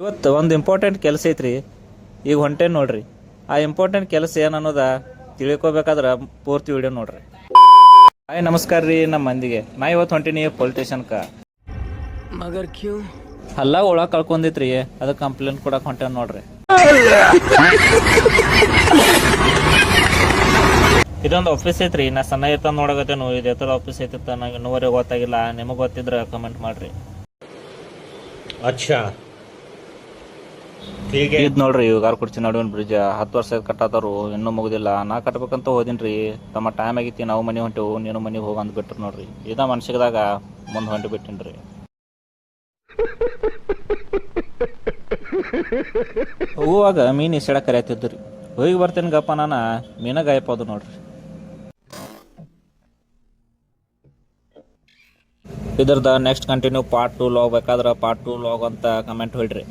ಇವತ್ತು ಒಂದು ಇಂಪಾರ್ಟೆಂಟ್ ಕೆಲಸ ಐತ್ರಿ. ಈಗ ಹೊಂಟೇನು ನೋಡ್ರಿ. ಆ ಇಂಪಾರ್ಟೆಂಟ್ ಕೆಲಸ ಏನು ಅನ್ನೋದ ತಿಳ್ಕೊಬೇಕಾದ್ರೆ ಪೂರ್ತಿ ವಿಡಿಯೋ ನೋಡ್ರಿ. ಹಾಯ್ ನಮಸ್ಕಾರ ರೀ ನಮ್ಮ ಮಂದಿಗೆ. ನಾ ಇವತ್ತು ಹೊಂಟೀನಿ ಪೊಲೀಸ್ ಸ್ಟೇಷನ್ಗೆ. ಮಗರ್ ಕ್ಯೂ ಹಲ್ಲ ಒಳಗೆ ಕಳ್ಕೊಂಡಿತ್ರಿ, ಅದಕ್ಕೆ ಕಂಪ್ಲೇಂಟ್ ಕೊಡಕ್ಕೆ ಹೊಂಟೇನು ನೋಡ್ರಿ. ಇದೊಂದು ಆಫೀಸ್ ಐತ್ರಿ. ನಾ ಸಣ್ಣ ಇರ್ತ ನೋಡಕತ್ತೇನು ಇದು ಎತ್ತರ ಆಫೀಸ್ ಐತಿತ್ತ ನಂಗೆ ಇನ್ನೂವರೆಗೆ ಗೊತ್ತಾಗಿಲ್ಲ. ನಿಮಗೆ ಗೊತ್ತಿದ್ರೆ ಕಮೆಂಟ್ ಮಾಡ್ರಿ. अच्छा ಇದು ನೋಡ್ರಿ ಯುಗಾರ್ ಕುರ್ಚಿ ನಡುವಿನ ಬ್ರಿಡ್ಜ್ 10 ವರ್ಷ ಕಟ್ಟಾತಾರು, ಇನ್ನೂ ಮುಗುದಿಲ್ಲ. ನಾ ಕಟ್ಬೇಕಂತ ಹೋದಿನ್ರಿ. ತಮ್ಮ ಟೈಮ್ ಆಗೈತಿ, ನಾವು ಮನೆ ಹೊಂಟೆವು, ನೀನು ಮನೆಗೆ ಹೋಗಿ ಅಂದ್ಬಿಟ್ರು ನೋಡ್ರಿ. ಇದ ಮನ್ಸಿಗದಾಗ ಮುಂದೆ ಹೊಂಟಿ ಬಿಟ್ಟಿನ್ರಿ. ಹೋಗುವಾಗ ಮೀನು ಇಸಡ ಕರಿಯತ್ತಿದ್ರಿ. ಹೋಗಿ ಬರ್ತೇನೆ ಗಪ್ಪ ನಾನು, ಮೀನ ಗಾಯಪದು ನೋಡ್ರಿ. ಇದರದ ನೆಕ್ಸ್ಟ್ ಕಂಟಿನ್ಯೂ ಪಾರ್ಟ್ 2 ಲಾಗ್ ಬೇಕಾದ್ರೆ ಪಾರ್ಟ್ 2 ಲಾಗ್ ಅಂತ ಕಮೆಂಟ್ ಹೇಳ್ರಿ.